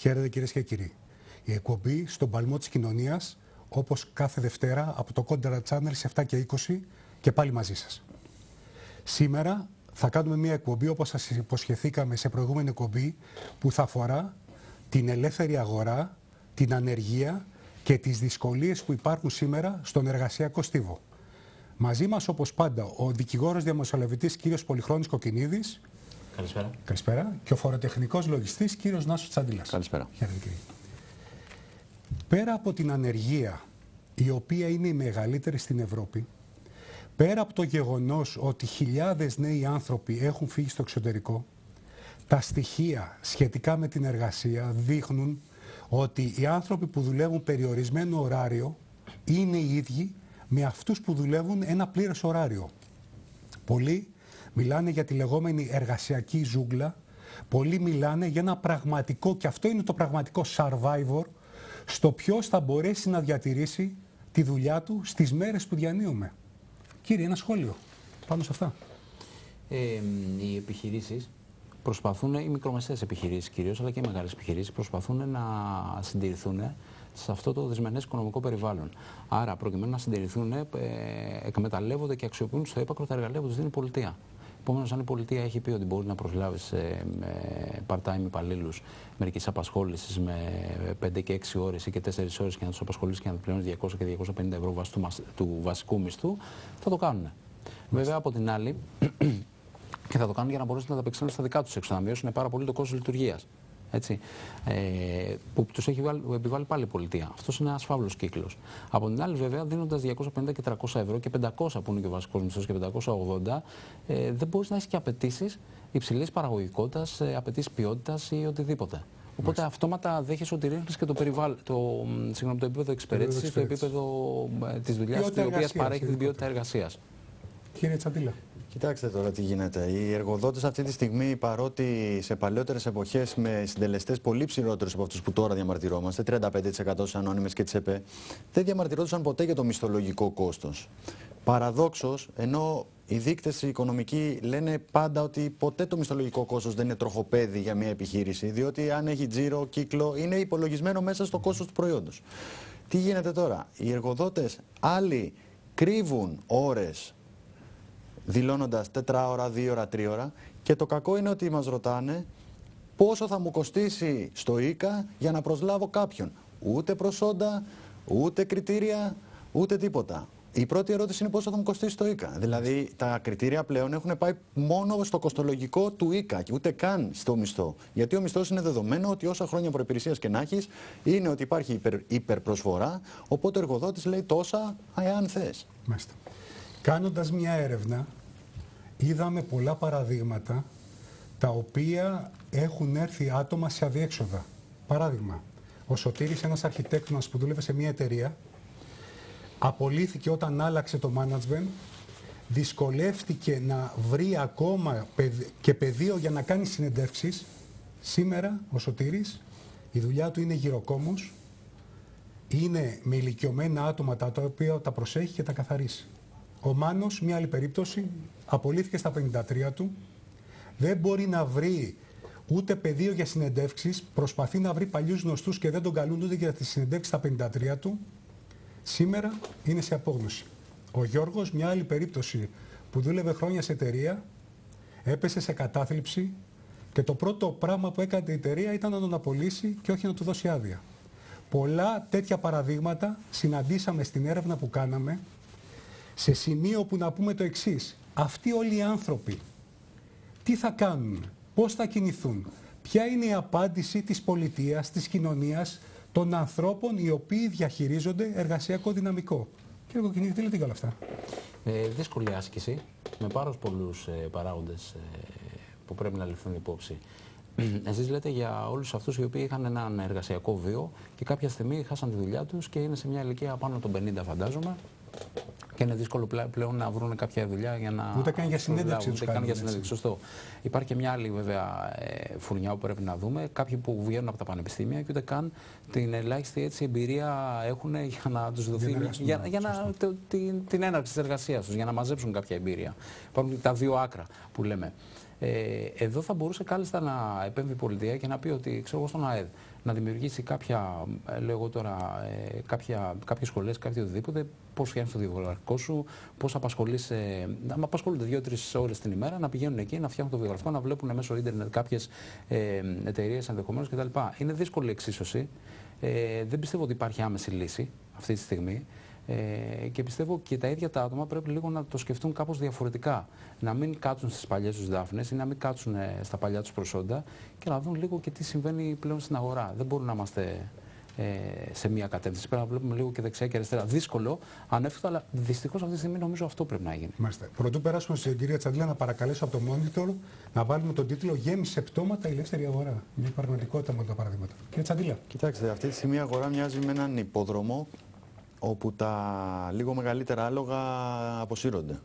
Χαίρετε κυρίες και κύριοι. Η εκπομπή στον παλμό της κοινωνίας, όπως κάθε Δευτέρα από το Κόντερα Channel σε 7 και 20 και πάλι μαζί σας. Σήμερα θα κάνουμε μια εκπομπή, όπως σας υποσχεθήκαμε σε προηγούμενη εκπομπή, που θα αφορά την ελεύθερη αγορά, την ανεργία και τις δυσκολίες που υπάρχουν σήμερα στον εργασιακό στίβο. Μαζί μας, όπως πάντα, ο δικηγόρος διαμεσολαβητής κύριος Πολυχρόνης Κοκκινίδης. Καλησπέρα. Καλησπέρα. Και ο φοροτεχνικός λογιστής κύριος Νάσος Τσαντήλας. Καλησπέρα. Χαίρετε κύριε. Πέρα από την ανεργία, η οποία είναι η μεγαλύτερη στην Ευρώπη, πέρα από το γεγονός ότι χιλιάδες νέοι άνθρωποι έχουν φύγει στο εξωτερικό, τα στοιχεία σχετικά με την εργασία δείχνουν ότι οι άνθρωποι που δουλεύουν περιορισμένο ωράριο είναι οι ίδιοι με αυτούς που δουλεύουν ένα πλήρες ωράριο. Πολλοί μιλάνε για τη λεγόμενη εργασιακή ζούγκλα, πολλοί μιλάνε για ένα πραγματικό, και αυτό είναι το πραγματικό survivor, στο ποιος θα μπορέσει να διατηρήσει τη δουλειά του στις μέρες που διανύουμε. Κύριε, ένα σχόλιο πάνω σε αυτά. Οι επιχειρήσεις προσπαθούν, οι μικρομεσαίες επιχειρήσεις κυρίως, αλλά και οι μεγάλες επιχειρήσεις, προσπαθούν να συντηρηθούν σε αυτό το δυσμενές οικονομικό περιβάλλον. Άρα, προκειμένου να συντηρηθούν, εκμεταλλεύονται και αξιοποιούν στο έπακρο τα εργαλεία που τους δίνει η πολιτεία. Επομένως, αν η πολιτεία έχει πει ότι μπορεί να προσλάβει part-time υπαλλήλους μερικής απασχόλησης με 5 και 6 ώρες ή και 4 ώρες και να τους απασχολήσει και να τους πληρώνει 200 και 250 ευρώ βάσει του βασικού μισθού, θα το κάνουν. Βέβαια, από την άλλη, και θα το κάνουν για να μπορέσουν να τα απεξέλθουν στα δικά τους έξοδα, να μειώσουν πάρα πολύ το κόστος λειτουργίας. Έτσι, που τους έχει επιβάλει πάλι η πολιτεία. Αυτός είναι ένας φαύλος κύκλος. Από την άλλη, βέβαια, δίνοντας 250 και 300 ευρώ και 500 που είναι και ο βασικός μισθός και 580, δεν μπορείς να έχεις και απαιτήσεις υψηλής παραγωγικότητας, απαιτήσεις ποιότητας ή οτιδήποτε. Οπότε αυτόματα δέχεσαι ότι ρίχνεις και το επίπεδο εξυπηρέτησης, το επίπεδο της δουλειάς, η οποία παρέχει την ποιότητα εργασίας. Κύριε Τσαντήλα. Κοιτάξτε τώρα τι γίνεται. Οι εργοδότες αυτή τη στιγμή, παρότι σε παλαιότερες εποχές με συντελεστές πολύ ψηλότερους από αυτούς που τώρα διαμαρτυρόμαστε, 35% στις ανώνυμες και τις ΕΠΕ, δεν διαμαρτυρόντουσαν ποτέ για το μισθολογικό κόστος. Παραδόξως, ενώ οι δείκτες οικονομικοί λένε πάντα ότι ποτέ το μισθολογικό κόστος δεν είναι τροχοπέδι για μια επιχείρηση, διότι αν έχει τζίρο, κύκλο, είναι υπολογισμένο μέσα στο κόστος του προϊόντος. Τι γίνεται τώρα? Οι εργοδότες άλλοι κρύβουν ώρες, δηλώνοντας 4 ώρα, 2 ώρα, 3 ώρα, και το κακό είναι ότι μας ρωτάνε πόσο θα μου κοστίσει στο ΙΚΑ για να προσλάβω κάποιον. Ούτε προσόντα, ούτε κριτήρια, ούτε τίποτα. Η πρώτη ερώτηση είναι πόσο θα μου κοστίσει στο ΙΚΑ. Δηλαδή τα κριτήρια πλέον έχουν πάει μόνο στο κοστολογικό του ΙΚΑ και ούτε καν στο μισθό. Γιατί ο μισθός είναι δεδομένο ότι όσα χρόνια προϋπηρεσίας και να έχεις, είναι ότι υπάρχει υπερπροσφορά, οπότε ο εργοδότης λέει τόσα εάν θες. Μάλιστα. Κάνοντας μια έρευνα, είδαμε πολλά παραδείγματα τα οποία έχουν έρθει άτομα σε αδιέξοδα. Παράδειγμα, ο Σωτήρης, ένας αρχιτέκτονας που δούλευε σε μια εταιρεία, απολύθηκε όταν άλλαξε το management, δυσκολεύτηκε να βρει ακόμα και πεδίο για να κάνει συνεντεύξεις. Σήμερα ο Σωτήρης, η δουλειά του είναι γυροκόμος, είναι με ηλικιωμένα άτομα τα οποία τα προσέχει και τα καθαρίσει. Ο Μάνος, μια άλλη περίπτωση, απολύθηκε στα 53 του, δεν μπορεί να βρει ούτε πεδίο για συνεντεύξεις, προσπαθεί να βρει παλιούς γνωστούς και δεν τον καλούν ούτε για τις συνεντεύξεις στα 53 του, σήμερα είναι σε απόγνωση. Ο Γιώργος, μια άλλη περίπτωση που δούλευε χρόνια σε εταιρεία, έπεσε σε κατάθλιψη και το πρώτο πράγμα που έκανε η εταιρεία ήταν να τον απολύσει και όχι να του δώσει άδεια. Πολλά τέτοια παραδείγματα συναντήσαμε στην έρευνα που κάναμε, σε σημείο που να πούμε το εξής: αυτοί όλοι οι άνθρωποι τι θα κάνουν, πώς θα κινηθούν, ποια είναι η απάντηση της πολιτείας, της κοινωνίας, των ανθρώπων οι οποίοι διαχειρίζονται εργασιακό δυναμικό? Κύριε Κοκκινίδη, τι λέτε για όλα αυτά? Δύσκολη άσκηση, με πάρα πολλούς παράγοντες που πρέπει να ληφθούν υπόψη. Εσείς λέτε για όλους αυτούς οι οποίοι είχαν έναν εργασιακό βίο και κάποια στιγμή χάσαν τη δουλειά τους και είναι σε μια ηλικία πάνω των 50, φαντάζομαι. Και είναι δύσκολο πλέον να βρουν κάποια δουλειά για να. Ούτε καν για συνέντευξη. Ούτε καν για συνέντευξη. Σωστό. Υπάρχει και μια άλλη βέβαια φουρνιά που πρέπει να δούμε. Κάποιοι που βγαίνουν από τα πανεπιστήμια και ούτε καν την ελάχιστη έτσι εμπειρία έχουν για να τους δοθεί. Την έναρξη της εργασίας τους, για να μαζέψουν κάποια εμπειρία. Υπάρχουν τα δύο άκρα που λέμε. Εδώ θα μπορούσε κάλλιστα να επέμβει η πολιτεία και να πει ότι, ξέρω εγώ, στον ΑΕΔ, να δημιουργήσει κάποια, λέγω τώρα, κάποιες σχολές, κάτι οτιδήποτε, πώς φτιάχνεις το βιογραφικό σου, πώς να απασχολούνται 2-3 ώρες την ημέρα, να πηγαίνουν εκεί, να φτιάχνουν το βιογραφικό, να βλέπουν μέσω ίντερνετ κάποιες εταιρείες ενδεχομένως κτλ. Είναι δύσκολη εξίσωση. Δεν πιστεύω ότι υπάρχει άμεση λύση αυτή τη στιγμή. Και πιστεύω και τα ίδια τα άτομα πρέπει λίγο να το σκεφτούν κάπως διαφορετικά. Να μην κάτσουν στις παλιές τους δάφνες ή να μην κάτσουν στα παλιά τους προσόντα και να δουν λίγο και τι συμβαίνει πλέον στην αγορά. Δεν μπορούμε να είμαστε σε μία κατεύθυνση. Πρέπει να βλέπουμε λίγο και δεξιά και αριστερά. Δύσκολο, ανέφικτο, αλλά δυστυχώς αυτή τη στιγμή νομίζω αυτό πρέπει να γίνει. Μάλιστα. Πρωτού περάσουμε στην κυρία Τσαντλία, να παρακαλέσω από το Monitor να βάλουμε τον τίτλο «Γέμισε πτώματα η ελεύθερη αγορά». Μια πραγματικότητα με τα παραδείγματα. Κυρία Τσαντλία. Κοιτάξτε, αυτή τη στιγμή η αγορά μοιάζει με έναν υπόδρομο όπου τα λίγο μεγαλύτερα άλογα αποσύρονται.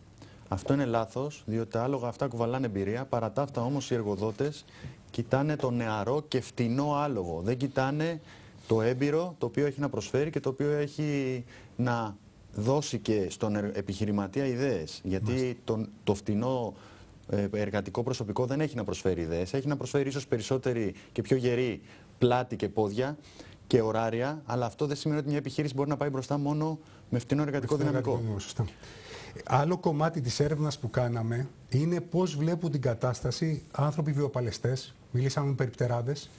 Αυτό είναι λάθος, διότι τα άλογα αυτά κουβαλάνε εμπειρία. Παρά τα αυτά όμως οι εργοδότες κοιτάνε το νεαρό και φτηνό άλογο. Δεν κοιτάνε το έμπειρο το οποίο έχει να προσφέρει και το οποίο έχει να δώσει και στον επιχειρηματία ιδέες. Γιατί το φτηνό εργατικό προσωπικό δεν έχει να προσφέρει ιδέες. Έχει να προσφέρει ίσως περισσότερη και πιο γερή πλάτη και πόδια και ωράρια, αλλά αυτό δεν σημαίνει ότι μια επιχείρηση μπορεί να πάει μπροστά μόνο με φτηνό εργατικό δυναμικό. Άλλο κομμάτι της έρευνας που κάναμε είναι πώς βλέπουν την κατάσταση άνθρωποι βιοπαλαιστές, μιλήσαμε με περιπτεράδες,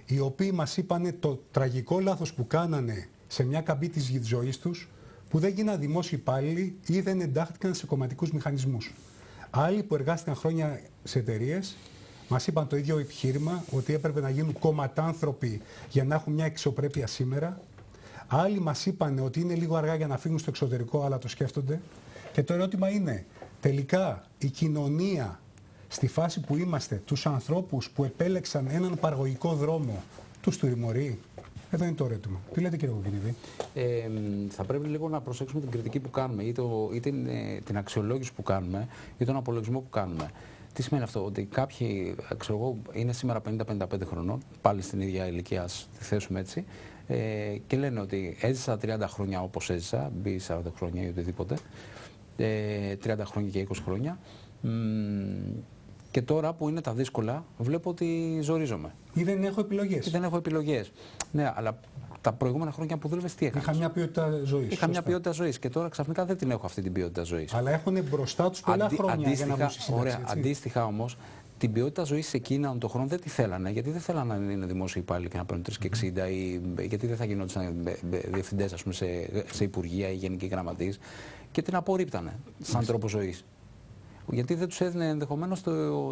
οι οποίοι μας είπαν το τραγικό λάθος που κάνανε σε μια καμπή της ζωής τους, που δεν γίνανε δημόσιοι υπάλληλοι ή δεν εντάχθηκαν σε κομματικούς μηχανισμούς. Άλλοι που εργάστηκαν χρόνια σε εταιρείες μας είπαν το ίδιο επιχείρημα, ότι έπρεπε να γίνουν κομματάνθρωποι για να έχουν μια αξιοπρέπεια σήμερα. Άλλοι μας είπαν ότι είναι λίγο αργά για να φύγουν στο εξωτερικό, αλλά το σκέφτονται. Και το ερώτημα είναι, τελικά η κοινωνία στη φάση που είμαστε, τους ανθρώπους που επέλεξαν έναν παραγωγικό δρόμο, τους τιμωρεί? Εδώ είναι το ερώτημα. Τι λέτε, κύριε Κοκκινίδη? Θα πρέπει λίγο να προσέξουμε την κριτική που κάνουμε ή την αξιολόγηση που κάνουμε ή τον απολογισμό που κάνουμε. Τι σημαίνει αυτό? Ότι κάποιοι, ξέρω εγώ, είναι σήμερα 50-55 χρονών, πάλι στην ίδια ηλικία, ας τη θέσουμε έτσι, και λένε ότι έζησα 30 χρόνια όπως έζησα, μπει 40 χρόνια ή οτιδήποτε, 30 χρόνια και 20 χρόνια, και τώρα που είναι τα δύσκολα, βλέπω ότι ζορίζομαι. Ή δεν έχω επιλογές. Ή δεν έχω επιλογές. Ναι, αλλά τα προηγούμενα χρόνια που δούλευες τι έκανες? Είχα μια ποιότητα ζωής. Είχα μια ποιότητα ζωής και τώρα ξαφνικά δεν την έχω αυτή την ποιότητα ζωής. Αλλά έχουν μπροστά τους πολλά χρόνια για να βγουν στη σύνταξη. Ωραία, αντίστοιχα όμως, την ποιότητα ζωής εκείνον τον χρόνο δεν τη θέλανε. Γιατί δεν θέλανε να είναι δημόσιοι υπάλληλοι και να παίρνουν 3,60 ή γιατί δεν θα γινόντουσαν διευθυντές, ας πούμε, σε υπουργεία ή γενικοί γραμματείς, και την απορρίπτανε σαν τρόπο ζωής. Γιατί δεν τους έδινε ενδεχομένως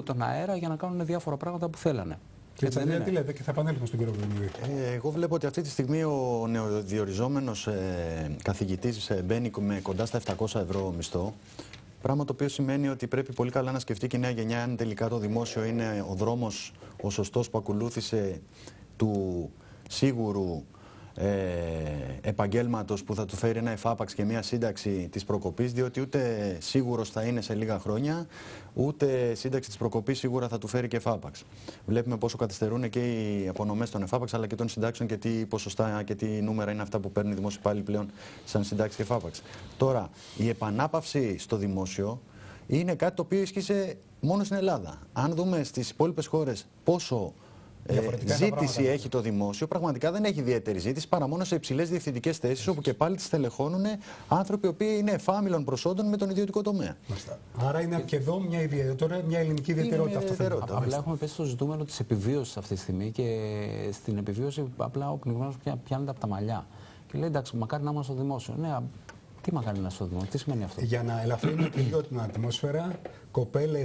τον αέρα για να κάνουν διάφορα πράγματα που θέλανε. Και τι λέτε, και θα επανέλθουμε στον κύριο Κοκκινίδη. Εγώ βλέπω ότι αυτή τη στιγμή ο νεοδιοριζόμενος καθηγητής μπαίνει με κοντά στα 700 ευρώ μισθό. Πράγμα το οποίο σημαίνει ότι πρέπει πολύ καλά να σκεφτεί και η νέα γενιά αν τελικά το δημόσιο είναι ο δρόμος ο σωστός που ακολούθησε του σίγουρου επαγγέλματος που θα του φέρει ένα εφάπαξ και μια σύνταξη της προκοπής, διότι ούτε σίγουρος θα είναι σε λίγα χρόνια, ούτε σύνταξη της προκοπής σίγουρα θα του φέρει και εφάπαξ. Βλέπουμε πόσο καθυστερούν και οι απονομές των εφάπαξ αλλά και των συντάξεων και τι ποσοστά και τι νούμερα είναι αυτά που παίρνουν οι δημόσιοι υπάλληλοι πλέον σαν συντάξει και εφάπαξ. Τώρα, η επανάπαυση στο δημόσιο είναι κάτι το οποίο ισχύσε μόνο στην Ελλάδα. Αν δούμε στις υπόλοιπες χώρες πόσο ζήτηση έχει το δημόσιο, πραγματικά δεν έχει ιδιαίτερη ζήτηση παρά μόνο σε υψηλές διευθυντικές θέσεις, όπου και πάλι τις στελεχώνουν άνθρωποι οι οποίοι είναι εφάμιλων προσόντων με τον ιδιωτικό τομέα. Άρα είναι και εδώ μια ελληνική ιδιαιτερότητα αυτό. Απλά έχουμε πέσει στο ζητούμενο της επιβίωσης αυτή τη στιγμή και στην επιβίωση απλά ο πνιγμένος πιάνεται από τα μαλλιά. Και λέει εντάξει, μακάρι να είμαστε στο δημόσιο. Ναι, τι μακάρι να είμαστε στο δημόσιο, τι σημαίνει αυτό? Για να ελαφρύνουμε και λίγο την ατμόσφαιρα,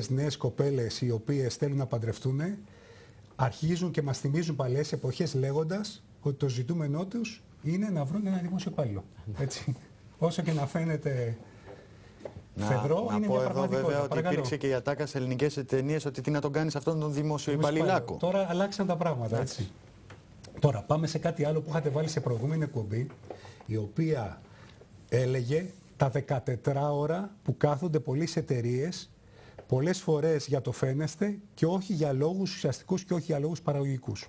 νέες κοπέλες οι οποίες θέλουν να παντρευτούν, αρχίζουν και μας θυμίζουν παλαιές εποχές λέγοντας ότι το ζητούμενό τους είναι να βρουν ένα δημόσιο υπάλληλο. Έτσι. Όσο και να φαίνεται φεδρό, είναι μια πραγματικότητα. Εδώ βέβαια ότι υπήρξε και η ατάκα σε ελληνικές ταινίες ότι τι να τον κάνεις αυτόν τον δημόσιο υπαλληλάκο. Τώρα αλλάξαν τα πράγματα, έτσι. Τώρα πάμε σε κάτι άλλο που είχατε βάλει σε προηγούμενη εκπομπή, η οποία έλεγε τα 14 ώρα που κάθονται πολλές εταιρείες, πολλές φορές για το φαίνεστε και όχι για λόγους ουσιαστικούς και όχι για λόγους παραγωγικούς.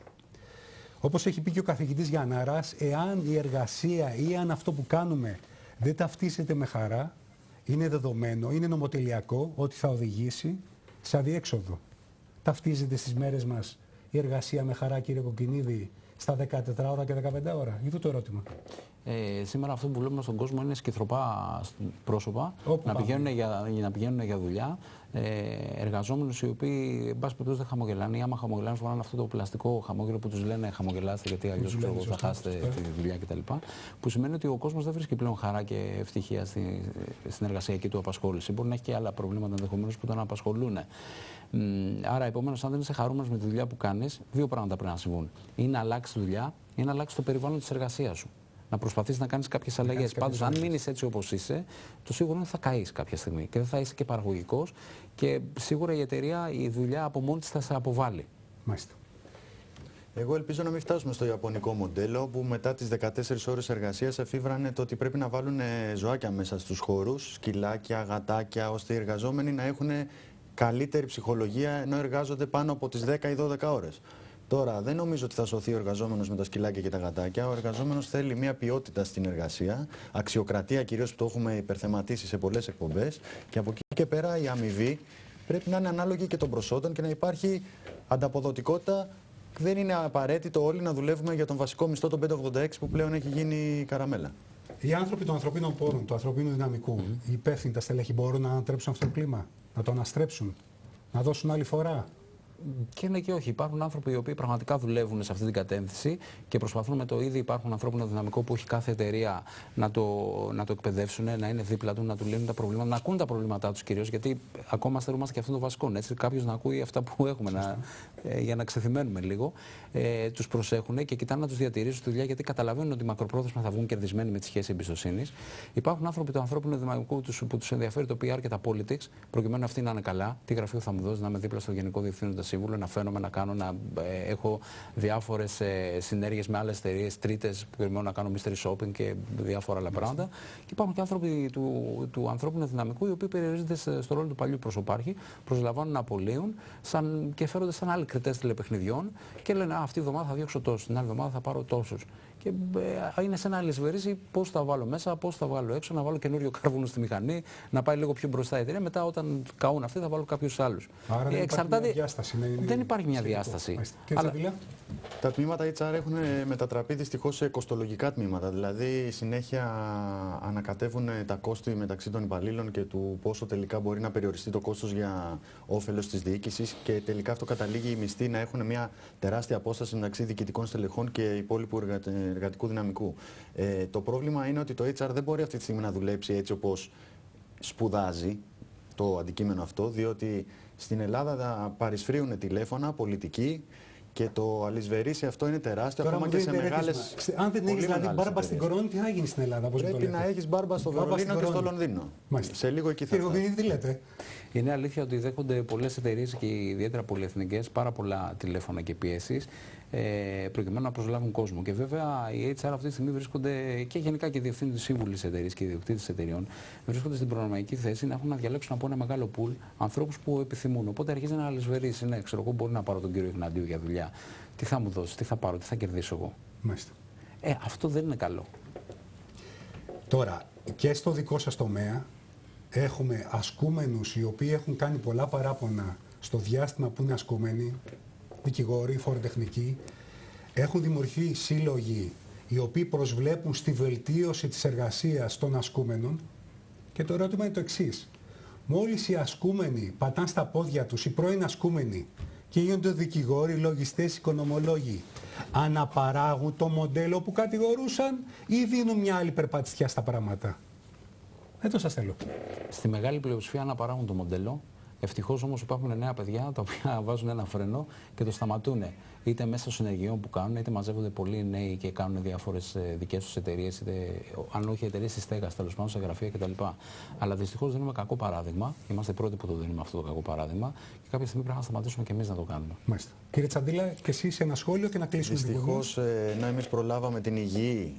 Όπως έχει πει και ο καθηγητής Γιαννάρας, εάν η εργασία ή αν αυτό που κάνουμε δεν ταυτίζεται με χαρά, είναι δεδομένο, είναι νομοτελειακό ότι θα οδηγήσει σε αδιέξοδο. Ταυτίζεται στις μέρες μας η εργασία με χαρά, κύριε Κοκκινίδη, στα 14 ώρα και 15 ώρα? Γιατί το ερώτημα. Σήμερα αυτό που βλέπουμε στον κόσμο είναι σκυθροπά πρόσωπα να πηγαίνουν για δουλειά. Εργαζόμενους οι οποίοι, εν πάση περιπτώσει, δεν χαμογελάνε, ή άμα χαμογελάνε, φοράνε αυτό το πλαστικό χαμόγελο που τους λένε χαμογελάστε, γιατί αλλιώς θα χάσετε τη δουλειά κτλ. Που σημαίνει ότι ο κόσμος δεν βρίσκει πλέον χαρά και ευτυχία στην εργασιακή του απασχόληση. Μπορεί να έχει και άλλα προβλήματα ενδεχομένως που τον απασχολούν. Άρα, επομένως, αν δεν είσαι χαρούμενος με τη δουλειά που κάνεις, δύο πράγματα πρέπει να συμβούν. Ή να αλλάξει δουλειά, ή να αλλάξει το περιβάλλον της εργασίας σου. Να προσπαθείς να κάνεις κάποιες αλλαγές. Πάντως, αν μείνεις έτσι όπως είσαι, το σίγουρο είναι ότι θα καείς κάποια στιγμή και δεν θα είσαι και παραγωγικός και σίγουρα η εταιρεία, η δουλειά από μόνη της θα σε αποβάλει. Μάλιστα. Εγώ ελπίζω να μην φτάσουμε στο ιαπωνικό μοντέλο που μετά τις 14 ώρες εργασίας εφήβρανε το ότι πρέπει να βάλουν ζωάκια μέσα στους χώρους, σκυλάκια, γατάκια, ώστε οι εργαζόμενοι να έχουν καλύτερη ψυχολογία ενώ εργάζονται πάνω από τις 10 ή 12 ώρες. Τώρα, δεν νομίζω ότι θα σωθεί ο εργαζόμενος με τα σκυλάκια και τα γατάκια. Ο εργαζόμενος θέλει μια ποιότητα στην εργασία, αξιοκρατία κυρίως που το έχουμε υπερθεματίσει σε πολλές εκπομπές. Και από εκεί και πέρα η αμοιβή πρέπει να είναι ανάλογη και των προσόντων και να υπάρχει ανταποδοτικότητα. Δεν είναι απαραίτητο όλοι να δουλεύουμε για τον βασικό μισθό, τον 586, που πλέον έχει γίνει καραμέλα. Οι άνθρωποι των ανθρωπίνων πόρων, του ανθρωπίνου δυναμικού, οι υπεύθυνοι, τα στελέχη μπορούν να ανατρέψουν αυτό το κλίμα, να το αναστρέψουν, να δώσουν άλλη φορά. Και ναι και όχι. Υπάρχουν άνθρωποι οι οποίοι πραγματικά δουλεύουν σε αυτή την κατεύθυνση και προσπαθούν με το ήδη υπάρχουν ανθρώπινο δυναμικό που έχει κάθε εταιρεία να το εκπαιδεύσουν, να είναι δίπλα του, να του λύνουν τα προβλήματα, να ακούν τα προβλήματά του κυρίως. Γιατί ακόμα στερούμαστε και αυτό το βασικό. Κάποιος να ακούει αυτά που έχουμε για να ξεθυμένουμε λίγο. Τους προσέχουν και κοιτάνε να τους διατηρήσουν στη δουλειά γιατί καταλαβαίνουν ότι μακροπρόθεσμα θα βγουν κερδισμένοι με τη σχέση εμπιστοσύνης. Υπάρχουν άνθρωποι του ανθρώπινου δυναμικού που τους ενδιαφέρει το PR και τα politics, προκειμένου αυτοί να είναι καλά. Τι γραφείο θα μου δώσει, να είμαι δίπλα στο Γενικό Διευθύνοντα Σύμβουλο, να φαίνομαι, να κάνω, να έχω διάφορες συνέργειες με άλλες εταιρείες τρίτες που περιμένω να κάνω mystery shopping και διάφορα άλλα πράγματα. Και υπάρχουν και άνθρωποι του ανθρώπινου δυναμικού οι οποίοι περιορίζονται στο ρόλο του παλιού προσωπάρχη, προσλαμβάνουν να απολύουν και φέρονται σαν άλλοι κριτές τηλεπαιχνιδιών και λένε αυτή τη εβδομάδα θα διώξω τόσους, την άλλη εβδομάδα θα πάρω τόσους. Και είναι σε ένα αλυσβερίζι πώς θα βάλω μέσα, πώς θα βάλω έξω, να βάλω καινούριο κάρβουνο στη μηχανή, να πάει λίγο πιο μπροστά η εταιρεία. Μετά, όταν καούν αυτοί, θα βάλω κάποιους άλλους. Άρα δεν υπάρχει μια διάσταση. Δεν υπάρχει μια διάσταση. Αλλά... Τα τμήματα HR έχουν μετατραπεί δυστυχώς σε κοστολογικά τμήματα. Δηλαδή, συνέχεια ανακατεύουν τα κόστη μεταξύ των υπαλλήλων και του πόσο τελικά μπορεί να περιοριστεί το κόστος για όφελος της διοίκησης. Και τελικά αυτό καταλήγει οι μισθοί να έχουν μια τεράστια απόσταση μεταξύ διοικητικών στελεχών και υπόλοιπου εργατικού δυναμικού. Το πρόβλημα είναι ότι το HR δεν μπορεί αυτή τη στιγμή να δουλέψει έτσι όπως σπουδάζει το αντικείμενο αυτό, διότι στην Ελλάδα παρισφρίουν τηλέφωνα, πολιτικοί και το αλυσβερίσι αυτό είναι τεράστιο. Τώρα ακόμα και σε μεγάλες. Αν δεν έχει δηλαδή μπάρμπα στην κορώνη, τι θα γίνει στην Ελλάδα? Πρέπει να έχει μπάρμπα στο Βερολίνο και στο Λονδίνο. Μάλιστα. Σε λίγο εκεί θα φτάσει. Τι λέτε? Είναι αλήθεια ότι δέχονται πολλές εταιρείες και ιδιαίτερα πολυεθνικές πάρα πολλά τηλέφωνα και πιέσεις προκειμένου να προσλάβουν κόσμο. Και βέβαια οι HR αυτή τη στιγμή βρίσκονται και γενικά και οι διευθύνοντες σύμβουλοι της εταιρείας και οι ιδιοκτήτες εταιρεών βρίσκονται στην προνομιακή θέση να έχουν να διαλέξουν από ένα μεγάλο πουλ ανθρώπους που επιθυμούν. Οπότε αρχίζει να αλυσβερίσει. Ναι, ξέρω εγώ, μπορεί να πάρω τον κύριο Ιγναντίου για δουλειά. Τι θα μου δώσει, τι θα πάρω, τι θα κερδίσω εγώ. Μάλιστα. Αυτό δεν είναι καλό. Τώρα, και στο δικό σας τομέα έχουμε ασκούμενους οι οποίοι έχουν κάνει πολλά παράπονα στο διάστημα που είναι ασκούμενοι, δικηγόροι, φοροτεχνικοί. Έχουν δημιουργηθεί σύλλογοι οι οποίοι προσβλέπουν στη βελτίωση της εργασίας των ασκούμενων. Και το ερώτημα είναι το εξής. Μόλις οι ασκούμενοι πατάνε στα πόδια τους, οι πρώην ασκούμενοι, και γίνονται δικηγόροι, λογιστές, οικονομολόγοι, αναπαράγουν το μοντέλο που κατηγορούσαν ή δίνουν μια άλλη περπατησιά στα πράγματα? Δεν σας θέλω. Στη μεγάλη πλειοψηφία αναπαράγουν το μοντέλο. Ευτυχώς όμως υπάρχουν νέα παιδιά τα οποία βάζουν ένα φρενό και το σταματούν. Είτε μέσα στο συνεργείο που κάνουν, είτε μαζεύονται πολλοί νέοι και κάνουν διάφορες δικές τους εταιρείες, είτε αν όχι εταιρείες της στέγας, τέλος πάντων σε γραφεία κτλ. Αλλά δυστυχώς δίνουμε κακό παράδειγμα. Είμαστε οι πρώτοι που το δίνουμε αυτό το κακό παράδειγμα και κάποια στιγμή πρέπει να σταματήσουμε και εμείς να το κάνουμε. Μάλιστα. Κύριε Τσαντίλα, και εσείς ένα σχόλιο και να κλείσουμε. Δυστυχώς, ενώ εμείς προλάβαμε την υγιή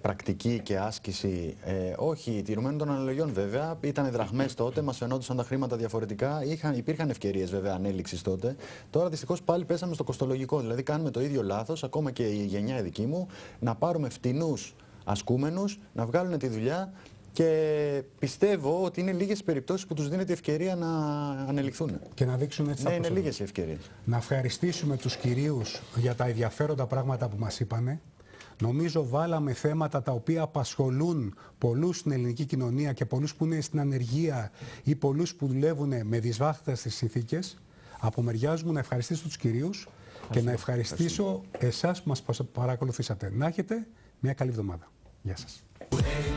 πρακτική και άσκηση, όχι τηρουμένων των αναλογιών βέβαια, ήταν δραχμές τότε, μας φαινόντουσαν τα χρήματα διαφορετικά, υπήρχαν ευκαιρίες βέβαια ανέλυξης τότε. Τώρα δυστυχώς πάλι πέσαμε στο κοστολογικό. Δηλαδή, κάνουμε το ίδιο λάθος, ακόμα και η γενιά δική μου, να πάρουμε φτηνούς ασκούμενους, να βγάλουν τη δουλειά Και πιστεύω ότι είναι λίγες οι περιπτώσεις που τους δίνεται ευκαιρία να ανελιχθούν. Και να δείξουν έτσι τα Ναι, είναι πρόσωπα. λίγες οι ευκαιρίες. Να ευχαριστήσουμε τους κυρίους για τα ενδιαφέροντα πράγματα που μας είπανε. Νομίζω βάλαμε θέματα τα οποία απασχολούν πολλούς στην ελληνική κοινωνία και πολλούς που είναι στην ανεργία ή πολλούς που δουλεύουν με δυσβάστατες συνθήκες. Από μεριάς μου να ευχαριστήσω τους κυρίους και να ευχαριστήσω εσάς που μας παρακολουθήσατε. Να έχετε μια καλή εβδομάδα. Γεια σας.